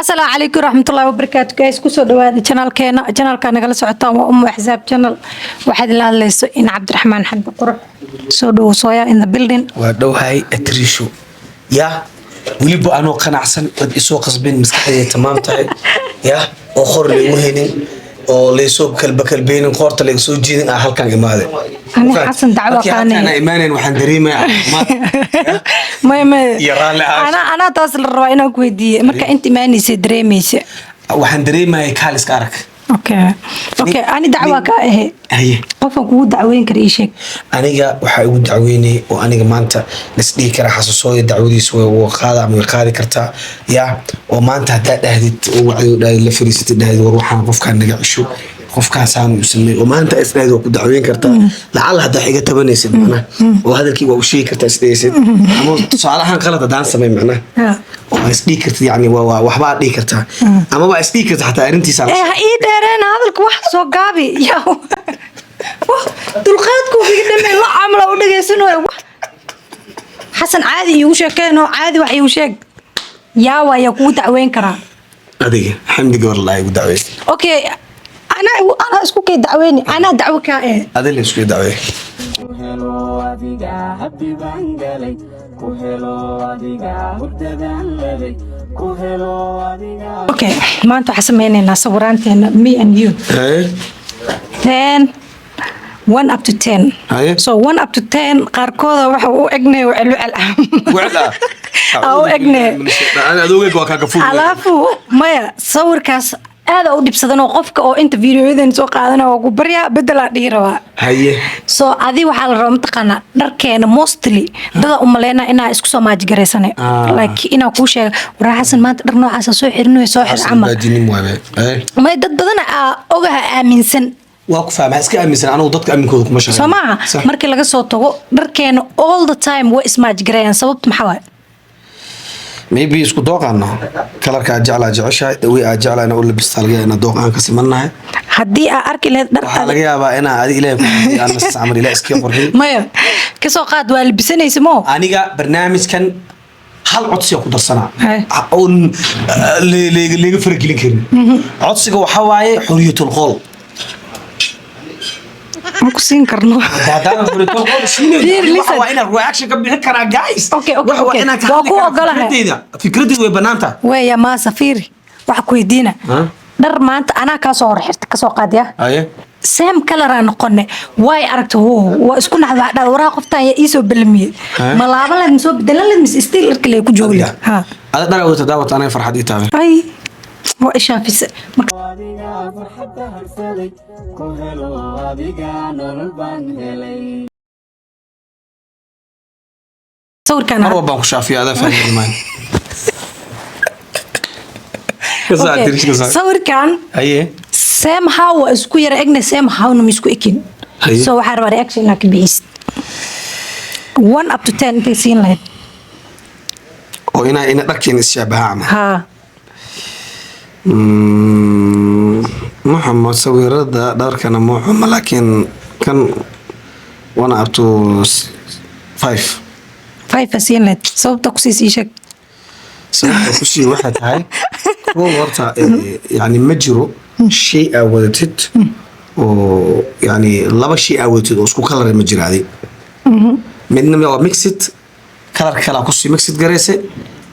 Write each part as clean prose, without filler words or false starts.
السلام عليكم ورحمة الله وبركاته guys كسر دواد channel كان نقل سعطان وأم حساب channel واحد اللي هذا إن عبد الرحمن حد قرأ سودو صويا in the building ودو هاي أتريشو يا ولي بو أنا قناعسن قد إسوا قصبين مسكحية تمام تاعي يا آخر اللي مهني أو ليسوا كلبين قارت اللي يسوا جين أهل كان جماعة أنا حسن دعوة كان أنا إيماني وحندريمة ما يرالي أنا تصل الرواية كويدية مركا أنت ما نسي دريميش وحندريمة يكالس كارك اوكي أنا دعوة كاهي هي قفا كو دعوين كريشك aniga waxa ugu dacweynay oo aniga maanta nisdii kara xasuusooyo dacwadiis oo qaada ama qaadi karta ya oo maanta hadaa dhahdid oo wacdi dhaay la fariisatay dhahdid war waxaan qofkaan naga cisho qofkaas aan u sameeyay oo maanta isdhayd oo ku dacweyn karta lacal hada xiga tabanaysid macna oo hadalkii waa u sheegi karta isdhaysid ama tusaalahan qalad hadaan sameey macna oo isdhii karta yani waa waxba dhigi karta ama waa isdhii karta xataa arintiisa ii dheereen hadalku wax soo gaabi yaa dulqaadku fi dhamay la amla u dhageysanayo xasan caadi igu sheekayno caadi wax igu sheeg yaa waa ku dacweyn karaa adiga xamdiga wallahi ugu dacweyn okay ana isku kay dacweyni ana dacwo ka adiga isku dacweey hello adiga happy bangalay ku hello adiga hurdadan leeday ku hello adiga okay maanta waxa sameeynayna sawiraanteena me and you 10 1 up to 10 هاي so 1 up to 10 qaarkooda waxa uu egnay وعلا أو egnay أنا أدوقك وكاكفول alaafu maya sawirkaas aad u dhibsadan oo qofka oo inta videoyadan soo qaadana oo ku barya bedela dhiiraba هاي so adi waxa la rabaa mataqana dharkeena mostly dada u maleena inaa isku soo maaj gareysanay like inaa ku sheeg waraaxsan maanta dhar noocaas soo xirinayo soo xir camal baadini muwabe may dad badan ogaha aaminsan واقف فاهم هسك أمين أنا وضدك أمين كودك مش سماعة مركي لقى صوته دركين all the time واسمع جريان صوت محاول maybe isku dooqana kalarka jeclaa jeceshahay dawi jeclaa in uu labistalga in dooqan ka simanahay haddii arki leed dhar waxa laga yaabaa in aad ilaahay aan nas amar ilaahay iska qorxin maya ka soo qaad waa labisanaysa mo aniga barnaamijkan hal codsi ku darsanaa oo leega fargelin karin codsiga waxa waaye xuriyatul qowl ما كسين كرنو هذا هو التوقع شنو وأنا reaction كبير كنا guys أوكي وأنا فكرتي وبنانتا ويا ما سفيري وحكوا يدينا در ما أنت أنا كسر حرت كسر قادية أيه سام كلر نقولنا واي أركته هو واسكون هذا وراء قفتان يسوي بالمية ما لعبنا نسوي بدلنا نستيل كله كجولي ها هذا در أول تداوت أنا فرحة دي تابع أي وإيش في صور كان مرة بانك شافي هذا فهم زمان صور كان هي سام هاو اسكو يرا اجنا سام هاو نمسكو اكين سو حرب رياكشن لك بيست 1 up to 10 تسين لهد وإنا دكين الشبه ها محمد سويرة دار كان محمد لكن كان وانا up to 5 سين لهد صوب تقصيص إيشك كل واحد هاي هو ورطة يعني مجرو شيء أودتد ويعني لبا شيء أودتد وسكو كلر المجرى هذه من نوع ميكسيت كلر كلا كوسي ميكسيت جريسة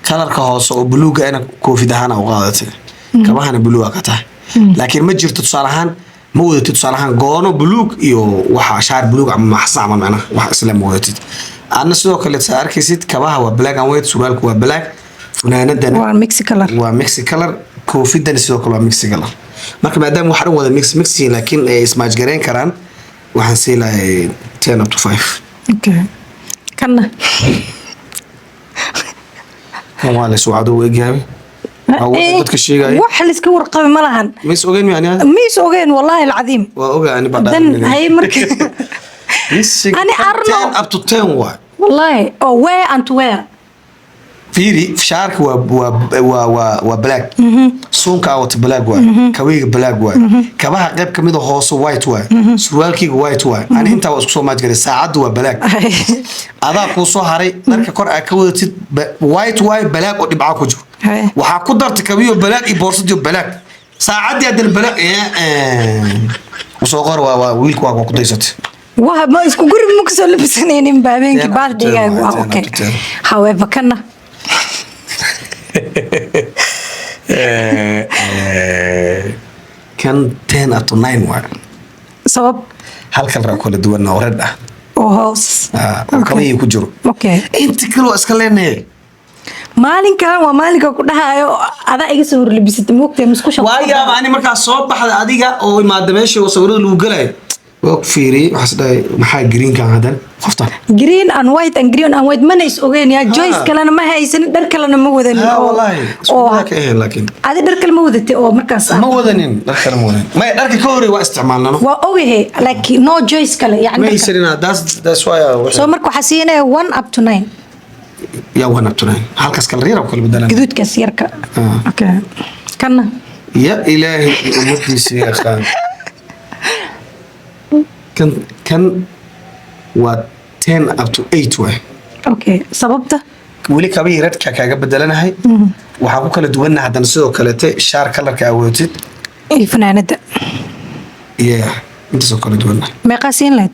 كلر كهوس وبلوغ أنا كوفي دهانا وقاعدته كمان أنا بلوغ كته لكن مجرى تصالحان مودة تصالحان قانو بلوغ يو وح شعر بلوغ عم محصع معنا وح إسلام مودتد أنا سلوك اللي تسأل كيسيت كباه هو بلاك أويت سؤالك هو بلاك فناندنا وميكسي كلر كوفي دنا سيدoo kale mixi kala marka maadaama waxa wada mixi laakiin ay ismaaj gareyn karaan waxaan siilahay 10 up to 5 okay kana wala suucado weegaabi dadka sheegay wax la iska warqabay ma lahan mis ogeyn yani mis ogeyn wallahi alazim waa ogaani badan hay markii ani arno 10 up to 10 waa wallahi oh where and where فيري شارك و بلاك سونك اوت بلاك واي كويغ بلاك واي كباها قيب كميده هوس وايت واي سروالكيغ وايت واي انا انت waa isku soo maaj galay saacad waa balaag adaa ku soo haray marka kor ka wadatid white waay balaag oo dhibca ku jiro Haye. waxaa ku dartay kabiyo balaag iyo boorsadii balaag saacadii haddana balaag usoo qor waa wiilku waa ku daysatay waa ma isku guri ma kusoo labisanaynin habeenkii birthday-gaaga waa okay however kana kan 10 up to 9 waa sabab hal kala kala duwan oo red ah oo hoos oo kabiyo ku jiro okay inta kale waa iska leenahay maalinkan waa maalinka ku dhahayo adaa iga soo horlabisatay moogtay musqusha waayaa ani markaa soo baxda adiga oo imaada meesha oo sawirada lagu galay waa ku fiiriyay waxaas dhahay maxaa green kan hadan qofta green and white mana is ogeyn yaa Joyce kalena ma haysan dhar kalena ma wadanin wallahi oo ka laakiin adi dhar kale ma wadatay oo markaas ma wadanin dhar kale ma wadanin ma dharka ka hore waa isticmaalnaa waa ogehe like no Joyce kale yani ma haysanina that's why so marka waxa siinay 1 up to 9 يا وانا بتناي هالكاس كل ريرة وكل بدنا جدود كسيرك اوكي كنا يا إلهي أمتي سيخان كان و 10 up to 8 واحد اوكي سببته ولي كبير رد كاكا بدلنا هاي وحاكو كلا دونا حتى نسيو كلاتي شعر كلر كاوتيد اي فنانة يا انت سو كلا دونا ما قاسين لك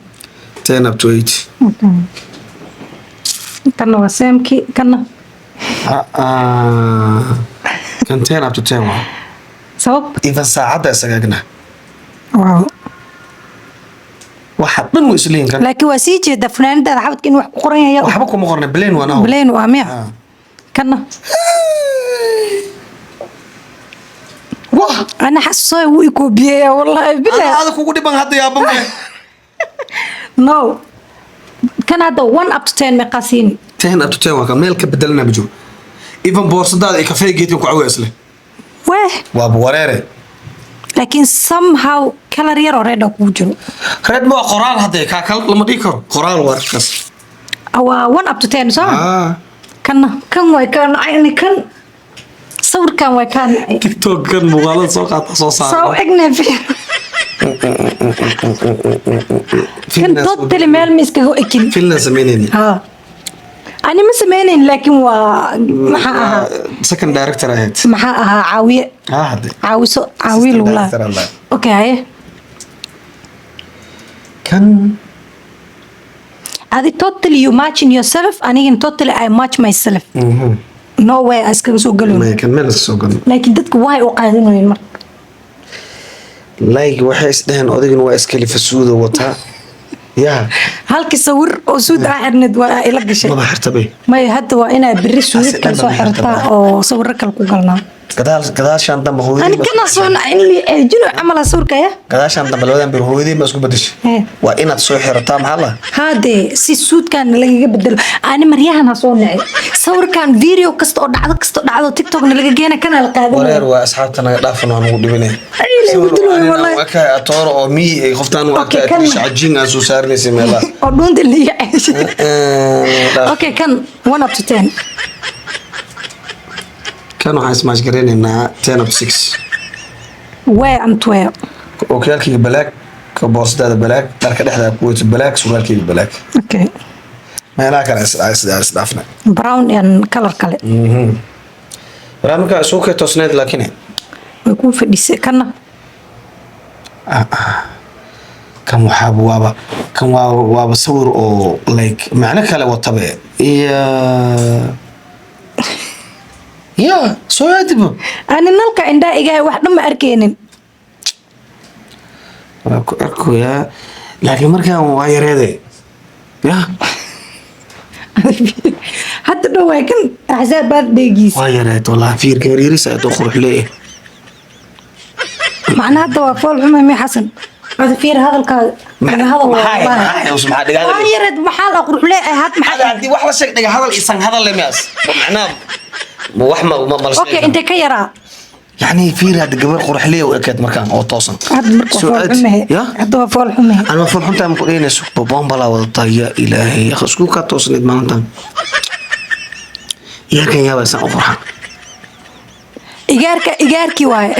10 up to 8 اوكي كنا وسامكي كنا كان 10 up to 10 واحد سبب إذا ساعدها سجاجنا واو واحد من مسلين كان لكن وسيجي ده فلان ده حاول كأنه قرية يا وحبكم مقارنة بلين وأنا بلين واميع كنا واه أنا حاسة ويكو بيه والله بالله هذا كوكو دي بان هذا يا بمي نو كان هذا 1 up to 10 مقاسين 10 up to 10 وكان ميلك بدلنا بجو إيفن بورصة إيه كافيه جيتي وكعوي أصله واه وابو وريري لكن somehow كلا رير وريد وجرو ريد ما قرال هذا كاكل لما ديكر قرال وركس أو 1 up to 10 صح؟ كان ويكان يعني كان صور كان ويكان تيك توك كان مغالط سوق صوصات صو أجنبي كان توتالي مال مسكه أكل فيلنا زمينين أنا ما سمعين لكن محاها سكن دايركتور أهيت محاها عاوية هذا عاوي ولا أوكي هاي كان هذه totally you matching yourself أنا totally I match myself no way أسكن سوق ما قالون يكمل السوق لكن دتك واي وقاعدين المرة لايك وحيس دهن أوديجن واسكلي في السود وطا يا halkii sawir oo suud ah xirnid waa ila gashay ما حرتبي may hadda waa inaa biri suud ka soo xirtaa oo sawir kale ku galnaa كذا شان دم هويدي ani kana soo in jino amal sawirka ya كذا شان دم لودان بير هويدي ما اسكو بدش وإن تصو حرتا محلا هذا si suudkan laga bedelo ani maryahan soo nacay sawirkan video kasto oo dhacdo TikTok laga geena kana la qaadan wareer waa asxaabtana dhaafan aan ugu dhibinay والله وكا أطور أو مي خفتان وكا تريش عجين أسو سارني سميلا أردون اللي يعيش أوكي كان 1 up to 10 كانوا حاس ماش قرين إنها 10 up to 6 where and where أوكي الكي بلاك كبوس ده بلاك ترك ده كويت بلاك سؤال كي بلاك أوكي ما لا كان أس دافنا brown and color color رامك سوكي تصنيد لكنه ويكون في ديسي كنا كان وحاب وابا كان وابا صور أو لايك معنى كلا وطبع يا سويتبه أنا نلقى عند إيجاي واحد ما أركينين أركو يا لكن مركان واير هذا يا حتى لو كان أحزاب بعد ديجيس واير هذا والله فير كبير سأتخرج ليه معناه توافل عمامي حسن هذا فير هذا هذا والله وسمع هذا يرد محل أقول لا هات محل هذا عندي واحد شيء دقيقة هذا الإنسان هذا اللي ماس معناه وحمة ما أوكي أنت كيرا يعني فير هذا قبل قرح ليه وأكيد مكان أو توصل هذا فول يا هذا فول حمه أنا فول حمتها مقولين سوق بومبلا وطيا إلهي يا خسكو كاتوصل ما أنت يا كان يا بس أفرح إيجاركي واي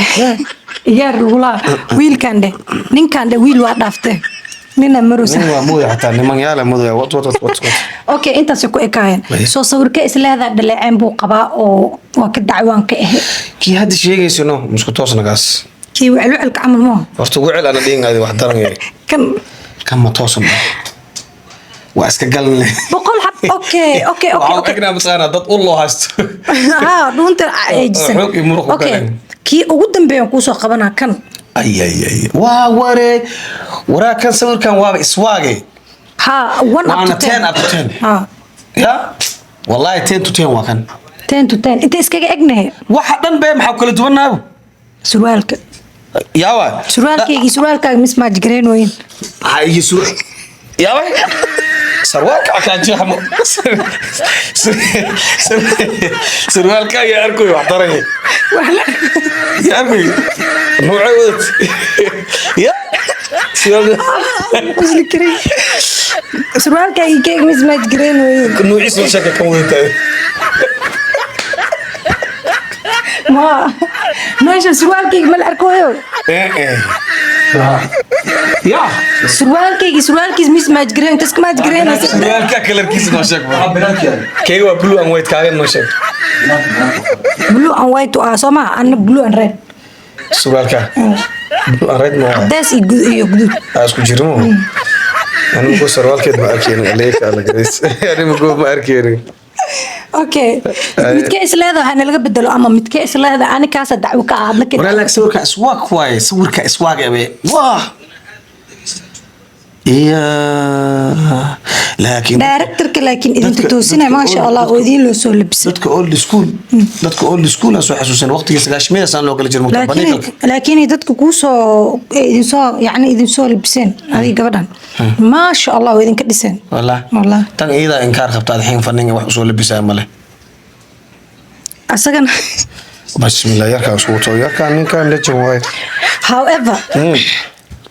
إيجار ولا ويل كان ده نين كان ده ويل واحد دافته nina marusa nin waa mooday xataa niman yaala mooday wat okay intaas ku ekaayeen Waya. soo sawirka isleeda dhaleeceen buu qabaa oo waa ka dacwaan ka ahay kii hadda sheegayso no musku toosnagaas kii waclucilka camal moo horta wicil ana dhiingaadi wax daran yahay kan ma toosan waa iska galan boqol xab okay waxaa egnaa mataqaanaa dad u loo haysto ها دونت عاجزن xoog iyo muruq u اوكي galeen. كي ugu dambeeyay ku soo qabanaa kan ay waa waraa kan sawirkan waaba iswaage ha 1 up waana to 10 up to 10 ha ya wallahi 10 to 10 waa kan 10 to 10 inta iskaga egnahay waxa dhan bee maxaa kala duwanaayo surwaalka yawa surwaalkaaga mismatch gareyn weyn ay yawa sarwaalka akaan jeexmo sarwaalka ayaa arkoy wax daray يا أخي موعود يا وصل كريم سروالك أي كيك مزمات جرين وين نوعي سو شكل كم وين ما ماشي سروالك مال أركوه يا سروالك مزمات جرين تسك مات جرين سروالك كلر كيس نوشك كي هو بلو أن وايت كاغن نوشك بلو أن وايت وأسمع أنا بلو أن ريد سروالك بلو أن ريد ما داس يقدر أسكو جرمو أنا مقول سروالك ما أركيني عليك على جريس يعني مقول ما أركيني اوكي متكيس لهذا انا لقى بدلو اما متكيس لهذا انا كاسه دعوه كعاد لك ورا لك صورك اسواق كويس صورك اسواق يا بي واه يا لكن دايركتورك لكن اذا انت توسنا ما شاء الله ودين لو سو لبس dadka old school soo xasuusan waqtiga sagaashmeeda saan loo kala jiro mutabanayka laakiin dadku ku soo idin soo yani idin soo labiseen adiga gabadhan ma sha Allah idin ka dhiseen والله tan iyada inkaar qabtaad xiin fanninga wax soo labisay male asagan bismillah yarka soo to yarka ninkan la jaway however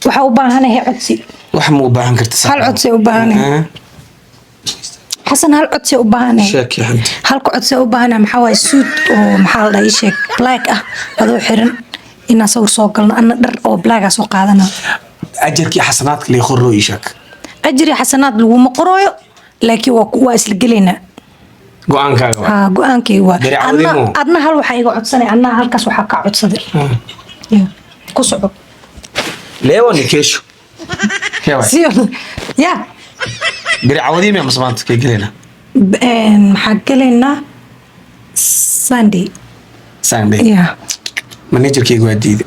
waxa u baahanahay codsi wax ma u baahan kartaa hal codsi u baahanahay حسن هل عدسي وباهنة شاك يا حمد هل عدسي وباهنة محاوي سود ومحال دا يشيك بلاك هذا حرن إنا سور سوقلنا أنا در أو بلاك سوق هذانا أجرك حسناتك اللي يخرو يشاك أجري حسنات لو مقروي لكن واسل قلينا قوانكا قوانكي هو أدنا هل وحي عدسني أنا هل كاس وحكا عدسدي كسعو ليواني كيشو يا بري عودي ما مسمانت كي قلينا حقلنا ساندي يا مانيجر كي قواديد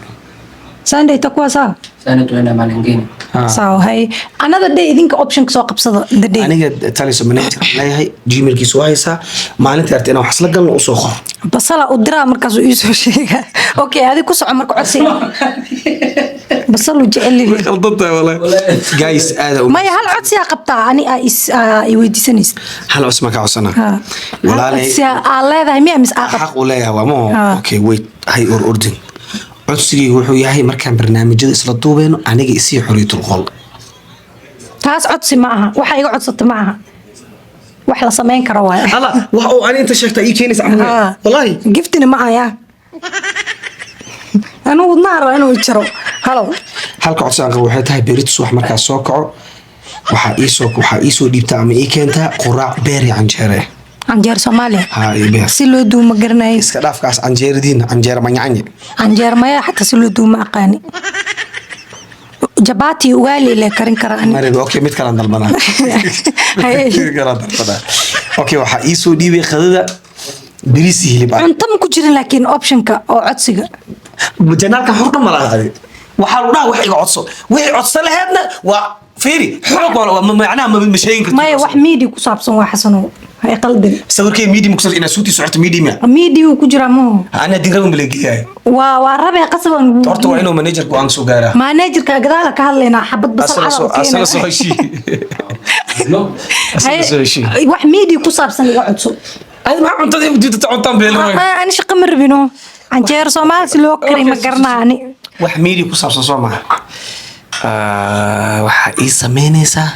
ساندي تقوى صار ساندي وانا ما نجيني صار هاي another day idinka option soo qabsado the day aniga taliso manager leeyahay gmail kiisu haysa maalinta artay inaan wax la galno u soo qor basala u diraa markaas uu soo sheega okay adi ku soco marka codsi basal u jecel yahay qaldantaa wallahi guys aada ma hal codsi qabtaa ani ay weydiisanaysa hal codsi ma ka codsana walaalahay si aan leedahay miya mis xaq u leeyahay waa ma okay wait hay ordin codsigii wuxuu yahay markaan barnaamijyada isla duubeyno aniga isii xoriyatul qol taas codsi ma aha waxa iga codsata ma aha wax la sameyn karo waay hala wax oo aan inta sheegta ii keenaysa wallahi giftina ma aya anu wadnaaro inuu jiro halo halka codsigan waxay tahay beritus wax markaas soo kaco waxaa ii soo dhiibtaa ama ii keentaa quraac beer iyo canjeere canjeer Soomaaliya ha iyo beer si loo duuma garnay iska dhaafkaas canjeeradiina canjeer manyanye canjeer maya xataa si loo duuma aqaani jabati wali le karin karaan marido okay mid kala dalbana okay waxa ii soo dhiibay qadada bariisi hilib cunto ma ku jirin laakiin optionka oo codsiga janaalka horta ma laha waxa uu dhahay wax iga codso wixii codso lahaydna waa fiiri xoog wala macnaha ma sheegin kartid maya wax media ku saabsan waa xasano hay qaldan sawirkay media ma ku saabsan ina suuti socota media media ku jira mo ana dinragu maleegay waa rabe qasaban horta waa inuu manager ku aan soo gaara managerka gadaala ka hadlayna xabad basal asala soo heshii wax media ku saabsan iga codso ay ma cuntadii ujeedada cuntaan beelo aan shaqo ma rabino canjeer Soomaali si loo kari ma garnaani wax media ku saabsan soo ma waxa ii sameynaysaa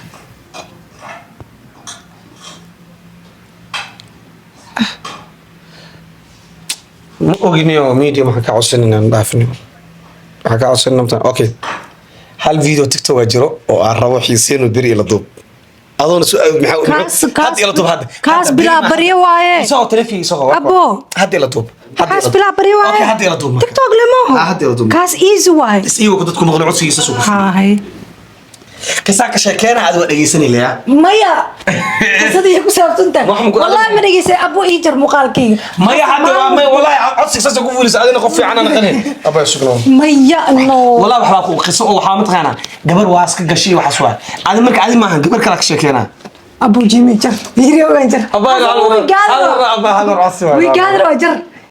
ma oginiyo media maxaa ka codsan inaan dhaafino waxaa ka codsan namta okay hal video TikTok jiro oo aan rabo xiiseen oo biri ila duub adoon su'aal had ila duub had kaas bila bariyo waaye soo telefi soo abo had ila duub kaas bila bariyo waaye okay had ila duub TikTok lemo had ila duub kaas easy waaye is iyo dadku maqlo codsigiisa soo hay كساك شكينا عدو دغيسني ليا مايا قصدي ku saabsantaa wallahi ma dhageysay abo ii jar muuqaalkayga maya hadda ma wallahi codsi saas ku fuulis adina qof fiican ana qanay aba shukran maya no wallahi waxa ku qiso oo waxa mataqaana gabar waas ka gashay waxa soo adi marka adi maahan gabar kala ka sheekeena abo jimi jar video jar aba hal aba hal codsi we gather jar